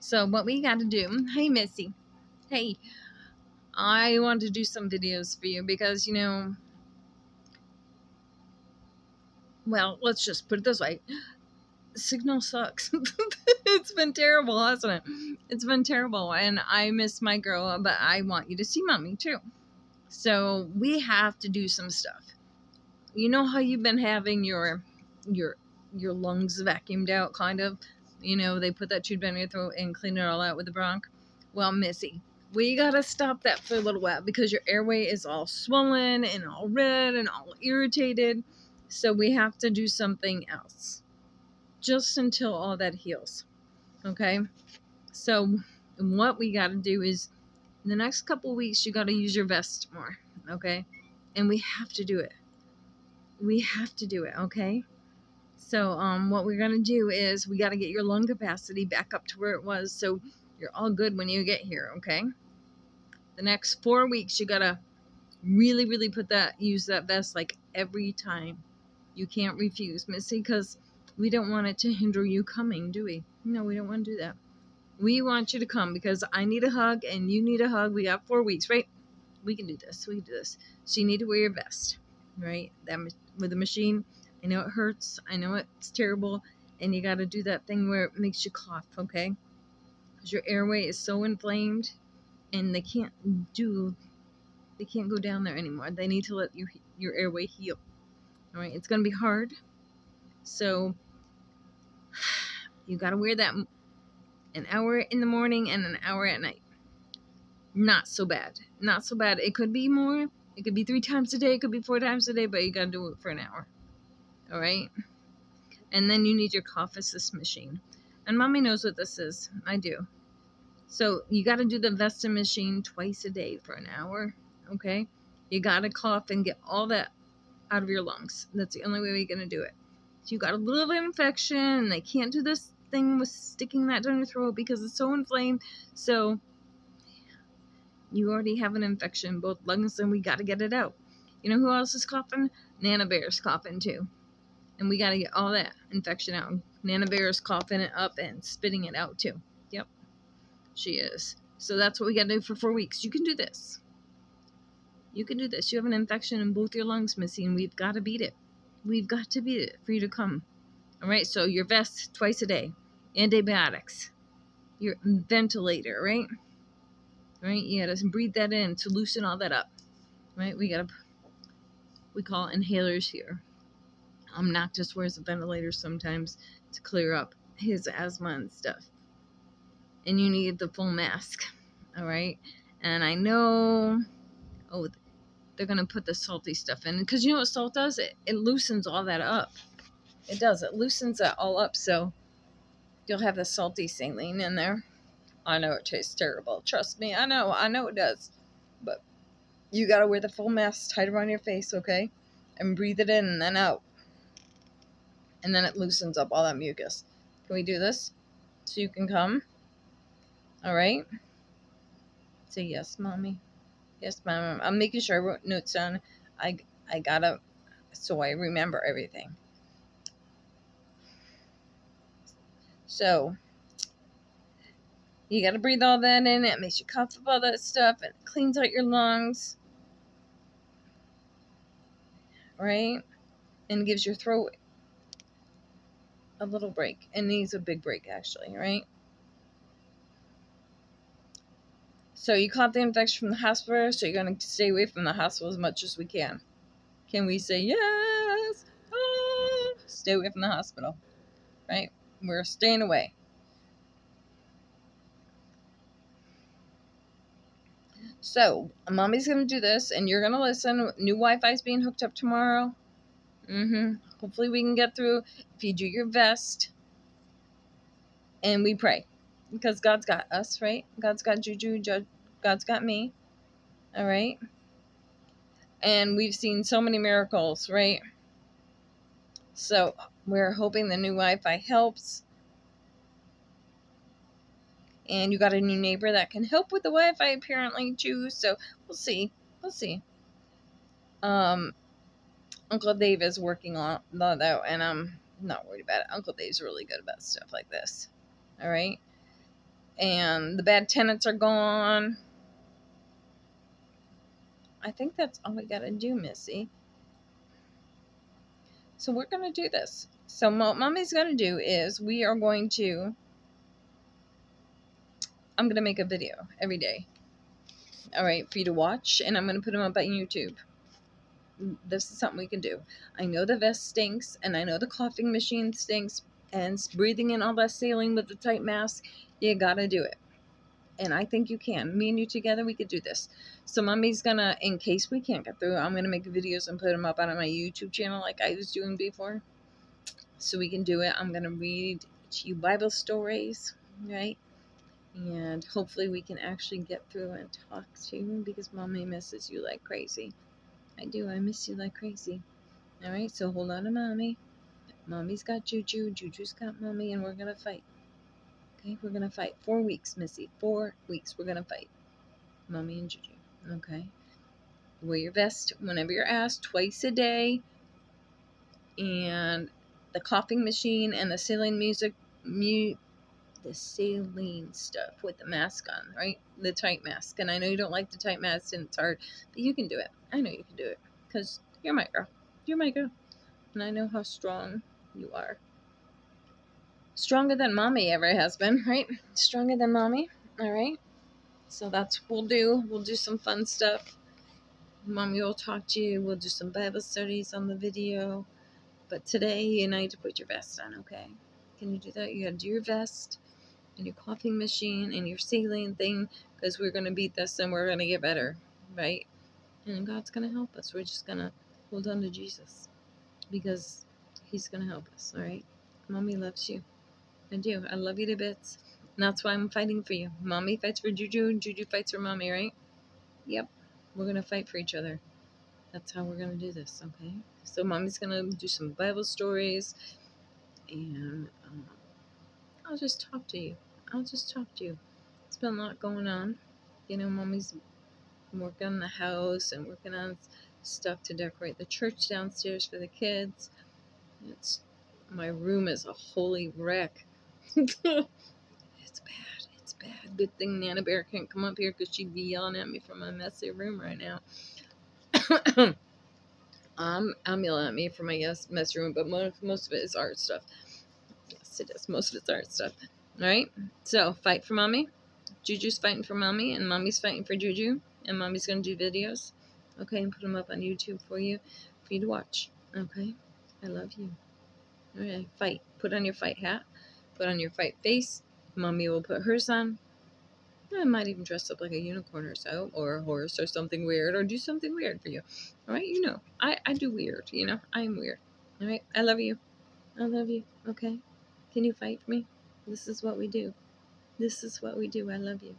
So what we got to do, hey Missy, hey, I want to do some videos for you because, well, let's just put it this way. Signal sucks. It's been terrible, hasn't it? It's been terrible, and I miss my girl, but I want you to see mommy too. So we have to do some stuff. You know how you've been having your your lungs vacuumed out, kind of. They put that tube down your throat and clean it all out with the bronch. Well, Missy, we gotta stop that for a little while because your airway is all swollen and all red and all irritated. So we have to do something else just until all that heals. Okay? So what we got to do is in the next couple weeks you got to use your vest more, okay? And we have to do it. We have to do it, okay? So what we're going to do is we got to get your lung capacity back up to where it was so you're all good when you get here, okay? The next 4 weeks you got to really use that vest like every time. You can't refuse, Missy, because we don't want it to hinder you coming, do we? No, we don't want to do that. We want you to come because I need a hug and you need a hug. We got 4 weeks, right? We can do this. We can do this. So you need to wear your vest, right? That with the machine. I know it hurts. I know it's terrible. And you got to do that thing where it makes you cough, okay? Because your airway is so inflamed and they can't go down there anymore. They need to let your airway heal. All right? It's going to be hard. So you got to wear that an hour in the morning and an hour at night. Not so bad. Not so bad. It could be more. It could be 3 times a day. It could be 4 times a day, but you got to do it for an hour. All right? And then you need your cough assist machine. And mommy knows what this is. I do. So you got to do the Vesta machine twice a day for an hour. Okay? You got to cough and get all that out of your lungs. That's the only way we're going to do it. So you got a little bit of infection. They can't do this thing with sticking that down your throat because it's so inflamed. So you already have an infection in both lungs and we got to get it out. You know who else is coughing? Nana Bear's coughing too. And we got to get all that infection out. Nana Bear's coughing it up and spitting it out too. Yep, she is. So that's what we got to do for 4 weeks. You can do this. You can do this. You have an infection in both your lungs, Missy, and we've got to beat it. We've got to beat it for you to come. All right, so your vest twice a day. Antibiotics. Your ventilator, right? Right? You got to breathe that in to loosen all that up. Right? We call inhalers here. Noctis wears a ventilator sometimes to clear up his asthma and stuff. And you need the full mask. All right? And I know, they're going to put the salty stuff in. Because you know what salt does? It loosens all that up. It does. It loosens that all up. So you'll have the salty saline in there. I know it tastes terrible. Trust me. I know it does. But you got to wear the full mask tight around your face, okay? And breathe it in and then out. And then it loosens up all that mucus. Can we do this? So you can come? All right? Say yes, mommy. Yes, mom. I'm making sure I wrote notes down. I gotta, so I remember everything. So, you gotta breathe all that in. It makes you cough up all that stuff. And it cleans out your lungs. Right? And gives your throat a little break. It needs a big break, actually, right? So you caught the infection from the hospital, so you're going to stay away from the hospital as much as we can. Can we say yes? Oh, stay away from the hospital, right? We're staying away. So, mommy's going to do this, and you're going to listen. New Wi-Fi is being hooked up tomorrow. Hopefully we can get through. If you do your vest, and we pray. Because God's got us, right? God's got Juju. God's got me. All right? And we've seen so many miracles, right? So we're hoping the new Wi-Fi helps. And you got a new neighbor that can help with the Wi-Fi apparently too. So we'll see. Uncle Dave is working on that, and I'm not worried about it. Uncle Dave's really good about stuff like this. All right. and the bad tenants are gone. I think that's all we gotta do, Missy. So we're gonna do this. So what Mommy's gonna do is I'm gonna make a video every day. All right, for you to watch, and I'm gonna put them up on YouTube. This is something we can do. I know the vest stinks, and I know the coughing machine stinks, and breathing in all that saline with the tight mask. You gotta do it. And I think you can. Me and you together, we could do this. So Mommy's gonna, in case we can't get through, I'm gonna make videos and put them up on my YouTube channel like I was doing before. So we can do it. I'm gonna read to you Bible stories, right? And hopefully we can actually get through and talk to you, because Mommy misses you like crazy. I do. I miss you like crazy. All right, so hold on to Mommy. Mommy's got Juju. Juju's got Mommy, and we're gonna fight. Okay, we're gonna fight. 4 weeks, Missy. 4 weeks. We're gonna fight. Mommy and Juju. Okay. Wear your vest whenever you're asked, twice a day. And the coughing machine and the the saline stuff with the mask on, right? The tight mask. And I know you don't like the tight mask and it's hard, but you can do it. I know you can do it, because you're my girl. You're my girl. And I know how strong you are. Stronger than Mommy ever has been, right? Stronger than Mommy. All right. So that's what we'll do. We'll do some fun stuff. Mommy will talk to you. We'll do some Bible studies on the video. But today you need to put your vest on, okay? Can you do that? You gotta do your vest and your coughing machine and your saline thing, because we're gonna beat this and we're gonna get better, right? And God's gonna help us. We're just gonna hold on to Jesus, because He's gonna help us, all right? Mommy loves you. I do. I love you to bits. And that's why I'm fighting for you. Mommy fights for Juju, and Juju fights for Mommy, right? Yep. We're gonna fight for each other. That's how we're gonna do this, okay? So Mommy's gonna do some Bible stories, and I'll just talk to you. I'll just talk to you. It's been a lot going on. You know, Mommy's working on the house and working on stuff to decorate the church downstairs for the kids. It's My room is a holy wreck. It's bad. It's bad. Good thing Nana Bear can't come up here, because she'd be yelling at me from my messy room right now. I'm yelling at me for my mess room, but most of it is art stuff. Yes, it is. Most of it's art stuff. All right. So fight for Mommy. Juju's fighting for Mommy, and Mommy's fighting for Juju, and Mommy's gonna do videos. Okay, and put them up on YouTube for you to watch. Okay. I love you. All right. Fight. Put on your fight hat. Put on your fight face. Mommy will put hers on. I might even dress up like a unicorn or so, or a horse or something weird, or do something weird for you. All right, you know, I do weird, you know, I am weird. All right, I love you. I love you, okay? Can you fight for me? This is what we do. This is what we do. I love you.